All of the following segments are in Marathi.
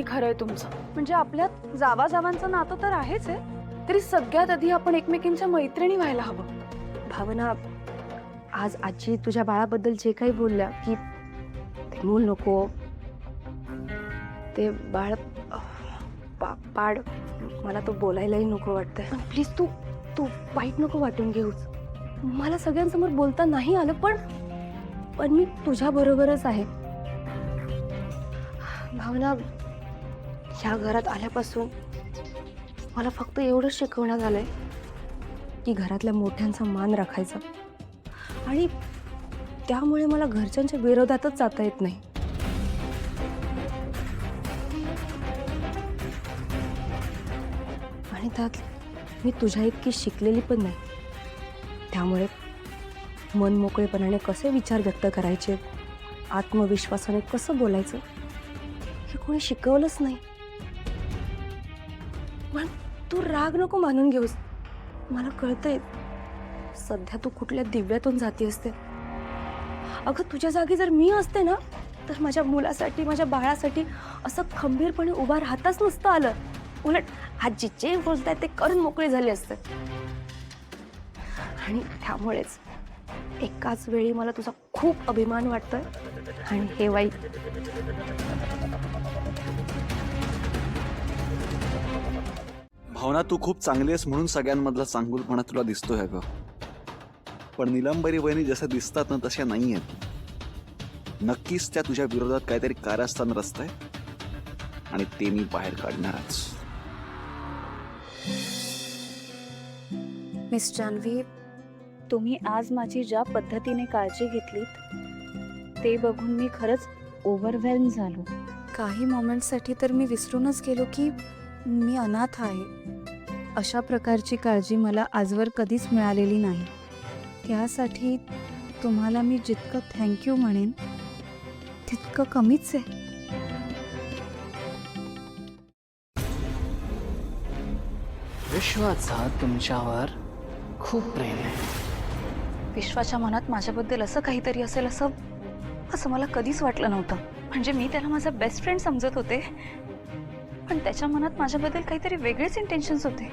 खरंय तुमचं. म्हणजे आपल्यात जावाजावांचं नातं तर आहेच आहे, तरी सगळ्यात आधी आपण एकमेकींच्या मैत्रिणी व्हायला हवं. भावना, आज आजी तुझ्या बाळाबद्दल जे काही बोलल्या की ते मूल नको, ते बाळ पाड, मला तो बोलायलाही नको वाटतंय. पण प्लीज तू तू वाईट नको वाटून घेऊस. मला सगळ्यांसमोर बोलता नाही आलं, पण मी तुझ्या बरोबरच आहे. भावना, ह्या घरात आल्यापासून मला फक्त एवढंच शिकवण्यात आलंय की घरातल्या मोठ्यांचा मान राखायचा, आणि त्यामुळे मला घरच्यांच्या विरोधातच जाता येत नाही. आणि त्यात मी तुझ्या इतकी शिकलेली पण नाही, त्यामुळे मन मोकळेपणाने कसे विचार व्यक्त करायचे, आत्मविश्वासाने कसं बोलायचं, हे कोणी शिकवलंच नाही. पण तू राग नको मानून घेऊस. मला कळतंय सध्या तू कुठल्या दिव्यातून जाती असते. अगं, तुझ्या जागी जर मी असते ना, तर माझ्या मुलासाठी, माझ्या बाळासाठी असं खंबीरपणे उभा राहताच नसतं आलं. उलट आजी जे बोलतायत ते करून मोकळे झाले असते. आणि त्यामुळेच एकाच वेळी मला तुझा खूप अभिमान वाटतोय आणि हे वाईट. भावना, तू खूप चांगली आहेस म्हणून सगळ्यांमधला चांगुलपणा तुला दिसतोय अगं. पण नीलंबरी वहिनी जसं दिसतात ना तशा नाही आहेत. नक्कीच त्या तुझ्या विरोधात काहीतरी कारस्थान रचताय आणि ते मी बाहेर काढणारच. मिस जान्हवी, तुम्ही आज माझी ज्या पद्धतीने काळजी घेतलीत ते बघून मी खरंच ओव्हरवेल्म झालो. काही मोमेंटसाठी तर मी विसरूनच गेलो की मी अनाथ आहे. अशा प्रकारची काळजी मला आजवर कधीच मिळालेली नाही. त्यासाठी तुम्हाला मी जितकं थँक्यू म्हणेन तितकं कमीच आहे. विश्वाचा तुमच्यावर खूप प्रेम आहे. विश्वाच्या मनात माझ्याबद्दल असं काहीतरी असेल असं मला कधीच वाटलं नव्हतं. म्हणजे मी त्याला माझा बेस्ट फ्रेंड समजत होते, पण त्याच्या मनात माझ्याबद्दल काहीतरी वेगळेच इंटेन्शन्स होते.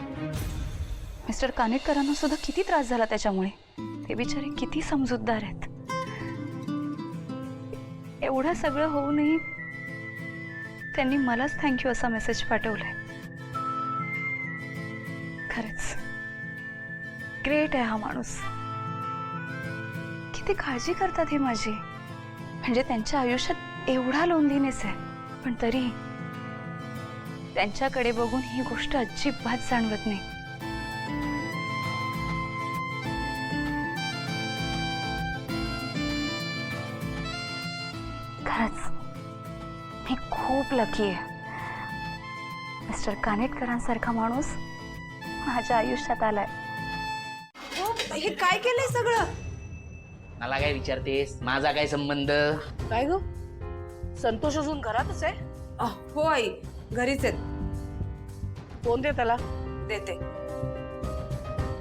मिस्टर कानेटकरांना सुद्धा किती त्रास झाला त्याच्यामुळे. ते बिचारे किती समजूतदार आहेत. एवढं सगळं होऊनही त्यांनी मलाच थँक्यू असा मेसेज पाठवलाय. खरंच ग्रेट आहे हा माणूस. किती काळजी करतात हे माझी. म्हणजे त्यांच्या आयुष्यात एवढा लोनलीनेस आहे, पण तरी त्यांच्याकडे बघून ही गोष्ट अजिबात जाणवत नाही. खरंच मी खूप लकी आहे. मिस्टर कानेटकरांसारखा माणूस माझ्या आयुष्यात आलाय. हे काय केलंय सगळं? मला काय विचारतेस? माझा काय संबंध? काय ग, संतोष अजून घरातच आहे? हो आई, घरीच आहेत. फोन दे त्याला. देते.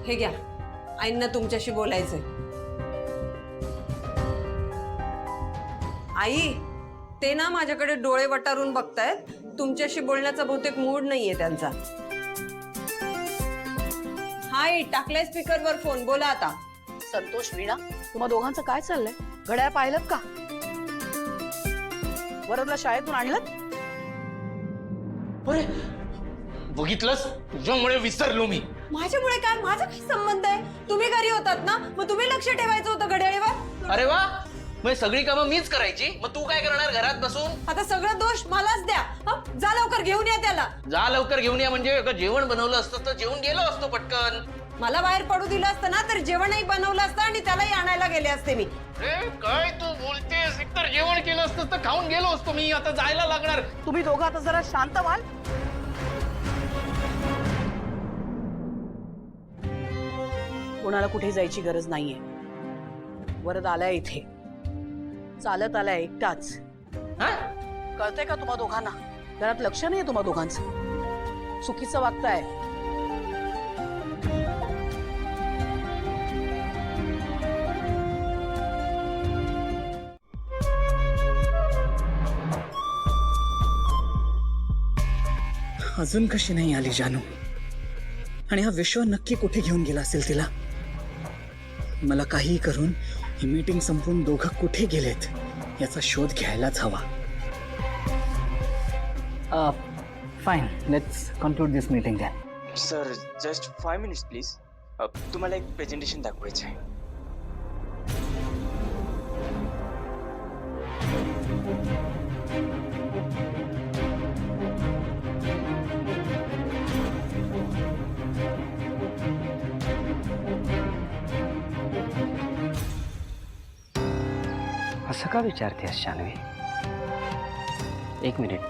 हे घ्या, आईंना तुमच्याशी बोलायचंय. आई, ते ना माझ्याकडे डोळे वटारून बघतायत. तुमच्याशी बोलण्याचा बहुतेक मूड नाहीये त्यांचा. हाय, टाकलाय स्पीकरवर फोन, बोला आता. संतोष, वीणा, तुम्हा दोघांचं काय चाललंय? घड्याळ पाहिलं का? वरदला शाळेतून आणलं? अरे बघितलंस, तुझ्यामुळे विसरलो मी. माझ्यामुळे काय? माझा काय संबंध आहे? तुम्ही घरी होतात ना, मग तुम्ही लक्ष ठेवायचं होतं घड्याळीवर. अरे वा, मग सगळी कामं मीच करायची, मग तू काय करणार घरात बसून? आता सगळं दोष मलाच द्या. जा लवकर घेऊन या त्याला. जा लवकर घेऊन या म्हणजे जेवण बनवलं असतं तर जेवून गेलो असतो पटकन. मला बाहेर पडू दिलं असतं ना, तर जेवणही बनवलं असतं आणि त्यालाही आणायला गेले असते मी. काय तू बोलतेस? एकतर जेवण केलं असतं तर खाऊन गेलो असतो मी. आता जायला लागणार. तुम्ही दोघं आता जरा शांत व्हाल? कोणाला कुठे जायची गरज नाहीये. वरद आलाय इथे, चालत आलाय एकटाच. कळतंय का तुम्हा दोघांना? घरात लक्ष नाहीये तुम्हा दोघांचं. चुकीचं वागताय. अजून कशी नाही आली जानू? आणि हा विश्व नक्की कुठे घेऊन गेला असेल तिला? मला काहीही करून ही मीटिंग संपून दोघं कुठे गेलेत याचा शोध घ्यायलाच हवा. Fine, let's conclude this meeting than. Sir just 5 minutes please. तुम्हाला एक प्रेझेंटेशन दाखवायचं आहे. असं का विचारतेस शान्वी? एक मिनिट,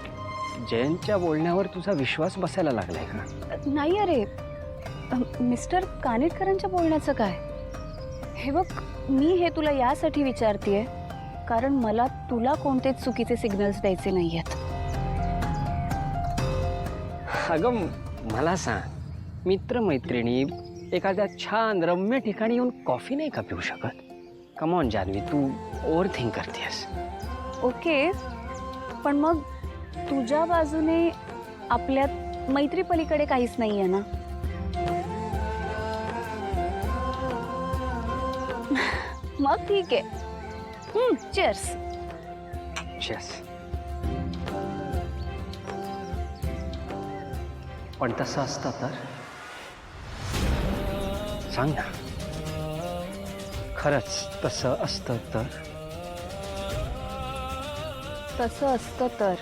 जयंतच्या बोलण्यावर तुझा विश्वास बसायला लागलाय का? नाही अरे, मिस्टर कानेटकरांच्या बोलण्याचं काय? हे बघ, मी हे तुला यासाठी विचारतेय कारण मला तुला कोणतेच चुकीचे सिग्नल्स द्यायचे नाहीयेत. अगं मला सांग, मित्रमैत्रिणी एखाद्या छान रम्य ठिकाणी येऊन कॉफी नाही का पिऊ शकत? कमॉन जानवी, तू ओव्हर थिंक करतेस. ओके, पण मग तुझ्या बाजूने आपल्यात मैत्री पलीकडे काहीच नाहीये ना? मग ठीक आहे. चीअर्स. Cheers. पण तसं असतं तर सांग ना, खरंच तसं असतं तर? तसं असतं तर